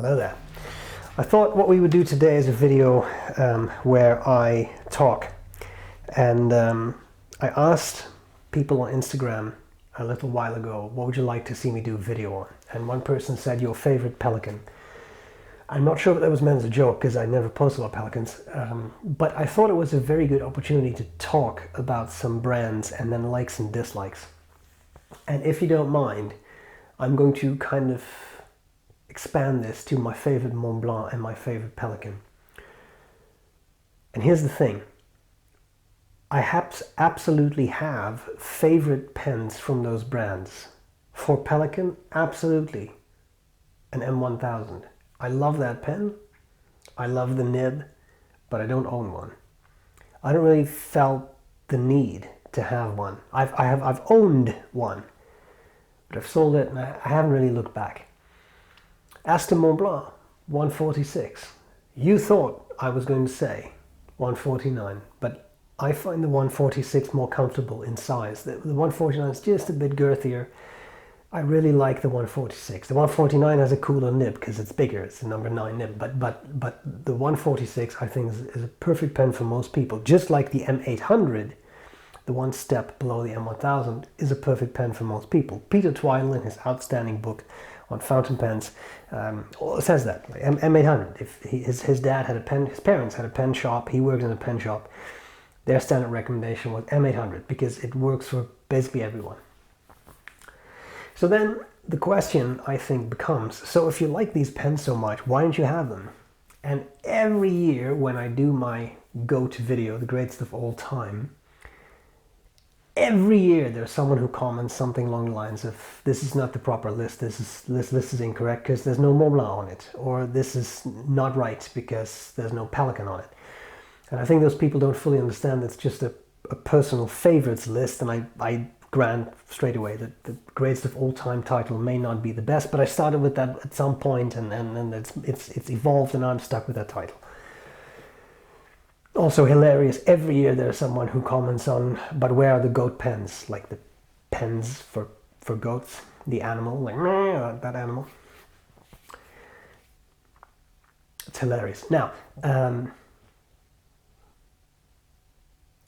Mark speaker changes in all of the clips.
Speaker 1: Hello there. I thought what we would do today is a video where I talk, and I asked people on Instagram a little while ago, what would you like to see me do a video on? And one person said your favorite Pelikan. I'm not sure if that was meant as a joke because I never posted about Pelicans, but I thought it was a very good opportunity to talk about some brands and then likes and dislikes. And if you don't mind, I'm going to kind of expand this to my favorite Montblanc and my favorite Pelikan. And here's the thing. I absolutely have favorite pens from those brands. For Pelikan, absolutely an M1000. I love that pen. I love the nib, but I don't own one. I don't really felt the need to have one. I've owned one, but I've sold it and I haven't really looked back. As to Montblanc, 146. You thought I was going to say 149, but I find the 146 more comfortable in size. The 149 is just a bit girthier. I really like the 146. The 149 has a cooler nib because it's bigger. It's a number 9 nib. But the 146 I think is a perfect pen for most people. Just like the M800, the one step below the M1000, is a perfect pen for most people. Peter Twidle, in his outstanding book on fountain pens, says that. Like M800. If his dad had a pen, his parents had a pen shop. He worked in a pen shop. Their standard recommendation was M800 because it works for basically everyone. So then the question, I think, becomes, so if you like these pens so much, why don't you have them? And every year when I do my go-to video, the greatest of all time, every year there's someone who comments something along the lines of, this is not the proper list, this list is incorrect because there's no Montblanc on it, or this is not right because there's no Pelikan on it. And I think those people don't fully understand it's just a personal favorites list, and I grant straight away that the greatest of all time title may not be the best, but I started with that at some point and it's evolved and I'm stuck with that title. Also hilarious, every year there's someone who comments on, but where are the goat pens? Like the pens for goats, the animal, like that animal. It's hilarious. Now,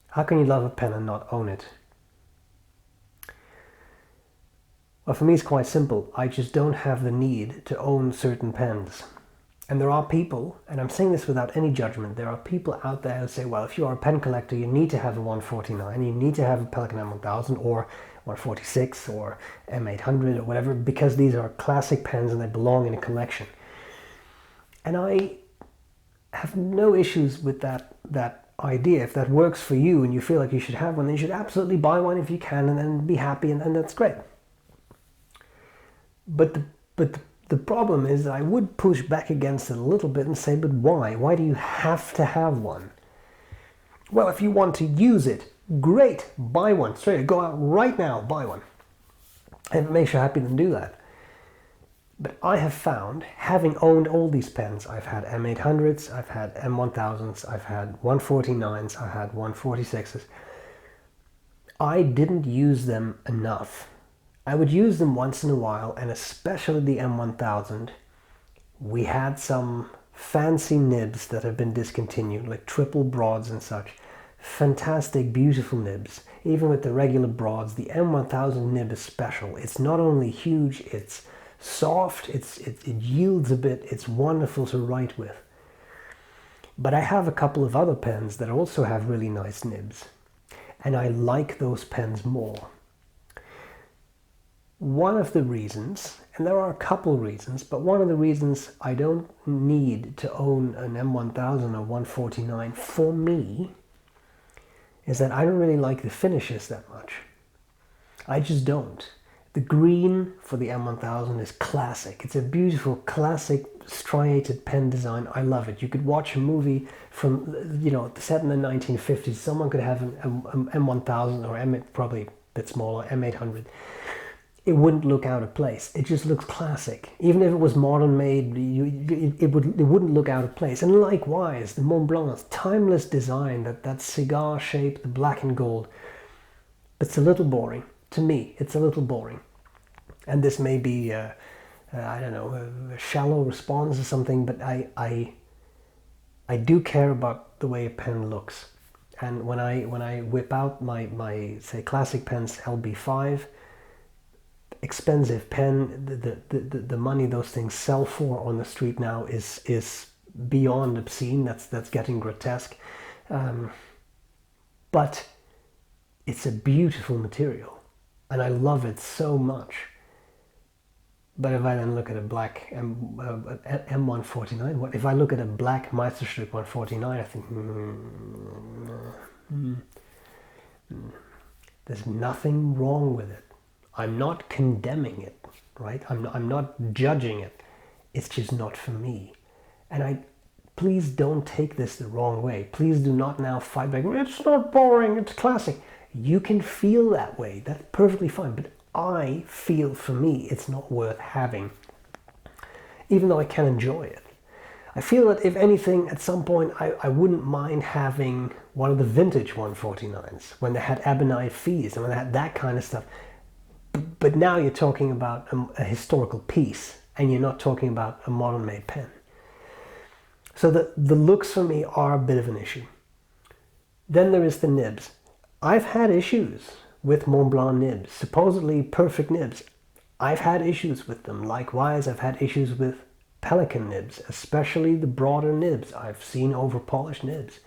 Speaker 1: how can you love a pen and not own it? Well, for me it's quite simple. I just don't have the need to own certain pens. And there are people, and I'm saying this without any judgment, there are people out there who say, well, if you are a pen collector, you need to have a 149, you need to have a Pelikan M1000 or 146 or M800 or whatever, because these are classic pens and they belong in a collection. And I have no issues with that idea. If that works for you and you feel like you should have one, then you should absolutely buy one if you can and be happy, and that's great. But the problem is that I would push back against it a little bit and say, but why? Why do you have to have one? Well, if you want to use it, great, buy one. Straight, go out right now, buy one. And if it makes you happy, then do that. But I have found, having owned all these pens, I've had M800s, I've had M1000s, I've had 149s, I've had 146s. I didn't use them enough. I would use them once in a while, and especially the M1000. We had some fancy nibs that have been discontinued, like triple broads and such. Fantastic, beautiful nibs. Even with the regular broads, the M1000 nib is special. It's not only huge, it's soft, it yields a bit, it's wonderful to write with. But I have a couple of other pens that also have really nice nibs, and I like those pens more. One of the reasons, and there are a couple reasons, but one of the reasons I don't need to own an M1000 or 149 for me is that I don't really like the finishes that much. I just don't. The green for the M1000 is classic. It's a beautiful classic striated pen design. I love it. You could watch a movie from, set in the 1950s. Someone could have an M1000 or probably a bit smaller, M800. It wouldn't look out of place. It just looks classic. Even if it was modern made, it wouldn't look out of place. And likewise, the Montblanc's timeless design, that cigar shape, the black and gold, it's a little boring. To me, it's a little boring. And this may be I don't know, a shallow response or something, but I do care about the way a pen looks. And when I whip out my say classic pens, LB5, expensive pen, the money those things sell for on the street now is beyond obscene. That's getting grotesque, but it's a beautiful material, and I love it so much. But if I then look at a black M149, what if I look at a black Meisterstück 149? I think there's nothing wrong with it. I'm not condemning it, right? I'm not judging it. It's just not for me. And please don't take this the wrong way. Please do not now fight back. It's not boring, it's classic. You can feel that way. That's perfectly fine. But I feel, for me, it's not worth having, even though I can enjoy it. I feel that if anything, at some point, I wouldn't mind having one of the vintage 149s when they had ebonite fees and when they had that kind of stuff. But now you're talking about a historical piece, and you're not talking about a modern-made pen. So the looks for me are a bit of an issue. Then there is the nibs. I've had issues with Montblanc nibs, supposedly perfect nibs. I've had issues with them. Likewise, I've had issues with Pelikan nibs, especially the broader nibs. I've seen over-polished nibs.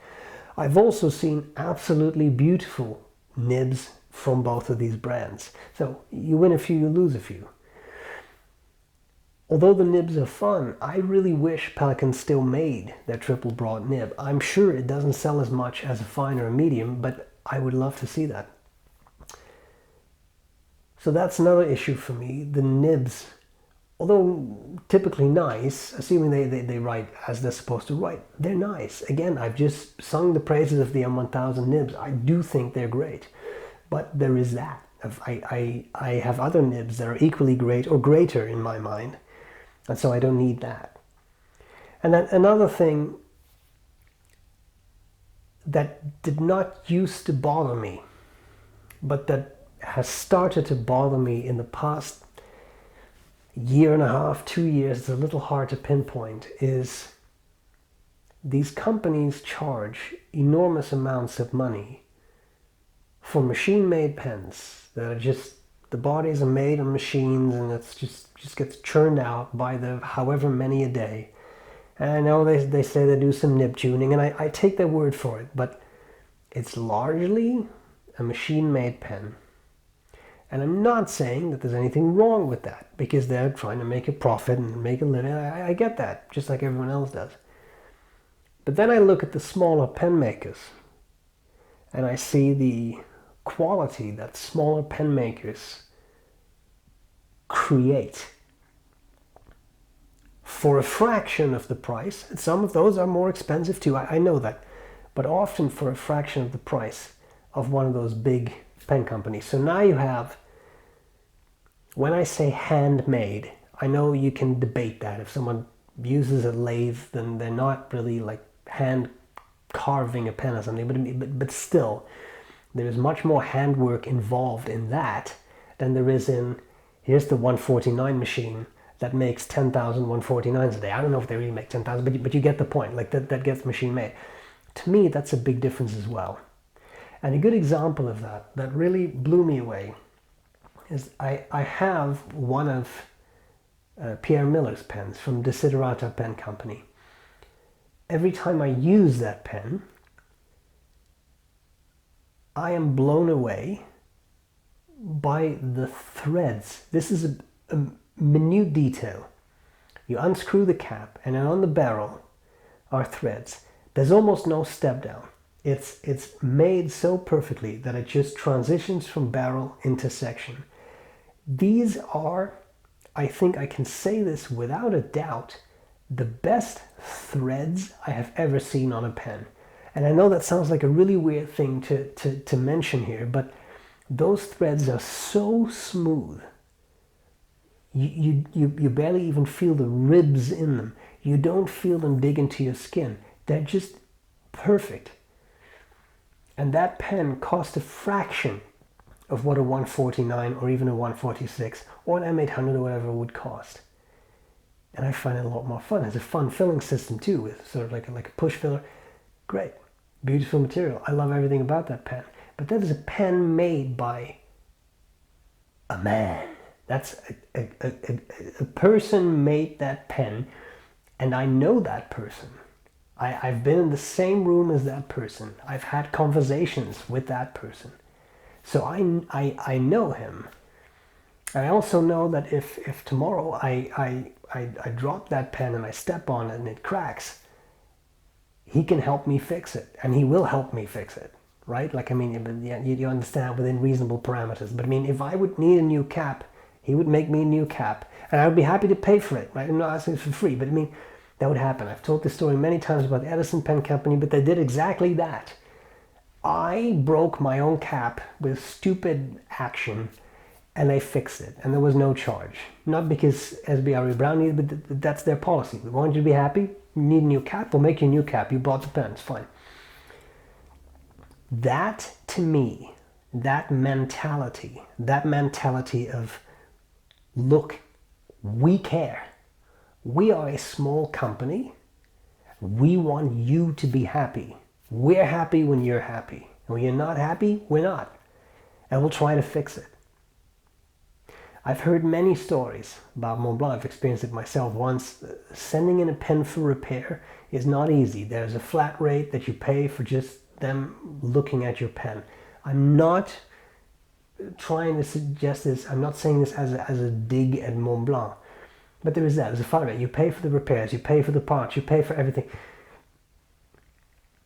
Speaker 1: I've also seen absolutely beautiful nibs from both of these brands. So you win a few, you lose a few. Although the nibs are fun, I really wish Pelikan still made their triple broad nib. I'm sure it doesn't sell as much as a fine or a medium, but I would love to see that. So that's another issue for me. The nibs, although typically nice, assuming they write as they're supposed to write, they're nice. Again, I've just sung the praises of the M1000 nibs. I do think they're great. But there is that. I have other nibs that are equally great or greater in my mind. And so I don't need that. And then another thing that did not used to bother me, but that has started to bother me in the past year and a half, 2 years, it's a little hard to pinpoint, is these companies charge enormous amounts of money for machine-made pens that are just, the bodies are made on machines and it's just gets churned out by the however many a day. And I know they say they do some nib tuning, and I take their word for it, but it's largely a machine-made pen. And I'm not saying that there's anything wrong with that, because they're trying to make a profit and make a living. I get that, just like everyone else does. But then I look at the smaller pen makers, and I see the quality that smaller pen makers create for a fraction of the price. And some of those are more expensive too, I know that, but often for a fraction of the price of one of those big pen companies. So now you have, when I say handmade, I know you can debate that. If someone uses a lathe, then they're not really like hand carving a pen or something, but still, there is much more handwork involved in that than there is in, here's the 149 machine that makes 10,000 149s a day. I don't know if they really make 10,000, but you get the point. Like that gets machine made. To me, that's a big difference as well. And a good example of that really blew me away is I have one of Pierre Miller's pens from Desiderata Pen Company. Every time I use that pen, I am blown away by the threads. This is a minute detail. You unscrew the cap, and then on the barrel are threads. There's almost no step down. It's made so perfectly that it just transitions from barrel into section. These are, I think I can say this without a doubt, the best threads I have ever seen on a pen. And I know that sounds like a really weird thing to mention here, but those threads are so smooth. You barely even feel the ribs in them. You don't feel them dig into your skin. They're just perfect. And that pen cost a fraction of what a 149 or even a 146 or an M800 or whatever would cost. And I find it a lot more fun. It's a fun filling system too, with sort of like a push filler. Great. Beautiful material. I love everything about that pen. But that is a pen made by a man. That's a person made that pen, and I know that person. I've been in the same room as that person. I've had conversations with that person. So I know him. And I also know that if tomorrow I drop that pen and I step on it and it cracks, he can help me fix it, and he will help me fix it, right? Like, I mean, you understand, within reasonable parameters. But I mean, if I would need a new cap, he would make me a new cap, and I would be happy to pay for it, right? I'm not asking for free, but I mean, that would happen. I've told this story many times about the Edison Pen Company, but they did exactly that. I broke my own cap with stupid action, and they fixed it, and there was no charge. Not because B.R.E. Brown needed, but that's their policy. We want you to be happy. You need a new cap, we'll make you a new cap. You bought the pen, it's fine. That, to me, that mentality of, look, we care. We are a small company. We want you to be happy. We're happy when you're happy. And when you're not happy, we're not. And we'll try to fix it. I've heard many stories about Montblanc. I've experienced it myself once. Sending in a pen for repair is not easy. There's a flat rate that you pay for just them looking at your pen. I'm not trying to suggest this. I'm not saying this as a dig at Montblanc. But there is that. There's a flat rate. You pay for the repairs. You pay for the parts. You pay for everything.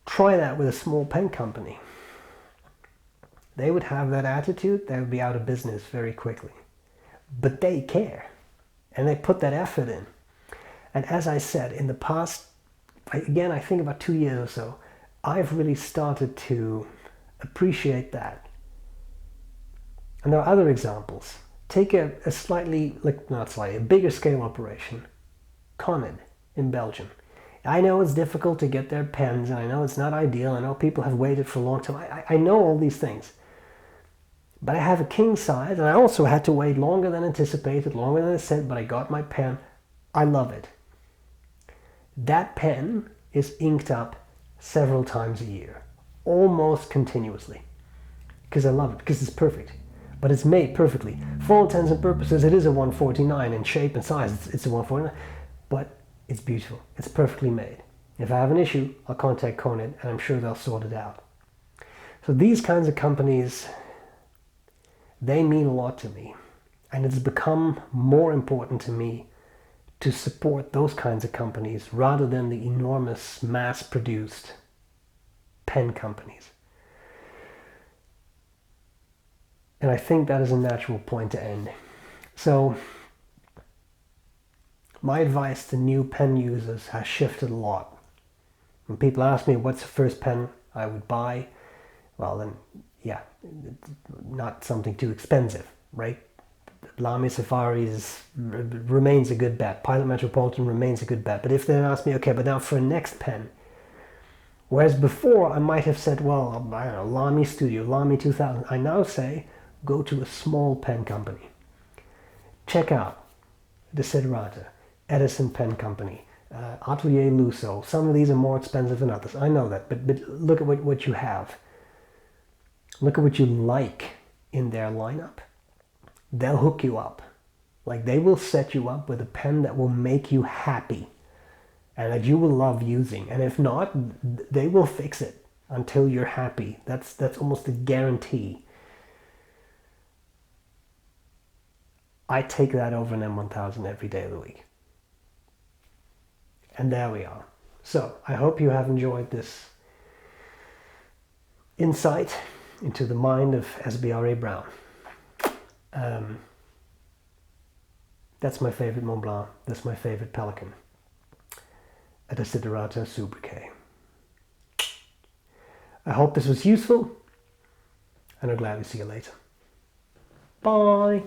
Speaker 1: Try that with a small pen company. They would have that attitude. They would be out of business very quickly. But they care, and they put that effort in. And as I said, in the past, again, I think about 2 years or so, I've really started to appreciate that. And there are other examples. Take a slightly, not slightly, a bigger scale operation, Conid in Belgium. I know it's difficult to get their pens, and I know it's not ideal. I know people have waited for a long time. I know all these things. But I have a king size, and I also had to wait longer than anticipated, longer than I said, but I got my pen. I love it. That pen is inked up several times a year, almost continuously, because I love it, because it's perfect. But it's made perfectly. For all intents and purposes, it is a 149 in shape and size. It's a 149, but it's beautiful. It's perfectly made. If I have an issue, I'll contact Conid, and I'm sure they'll sort it out. So these kinds of companies, they mean a lot to me, and it's become more important to me to support those kinds of companies rather than the enormous mass-produced pen companies. And I think that is a natural point to end. So my advice to new pen users has shifted a lot. When people ask me what's the first pen I would buy, well then, yeah, not something too expensive, right? Lamy Safari remains a good bet. Pilot Metropolitan remains a good bet. But if they ask me, okay, but now for a next pen, whereas before I might have said, well, I don't know, Lamy Studio, Lamy 2000, I now say, go to a small pen company. Check out Desiderata, Edison Pen Company, Atelier Lusso. Some of these are more expensive than others. I know that, but look at what you have. Look at what you like in their lineup. They'll hook you up. Like, they will set you up with a pen that will make you happy and that you will love using. And if not, they will fix it until you're happy. That's almost a guarantee. I take that over an M1000 every day of the week. And there we are. So I hope you have enjoyed this insight into the mind of B.R.E. Brown. That's my favorite Montblanc. That's my favorite Pelikan. A Desiderata Sobriquet. I hope this was useful, and I'll gladly see you later. Bye!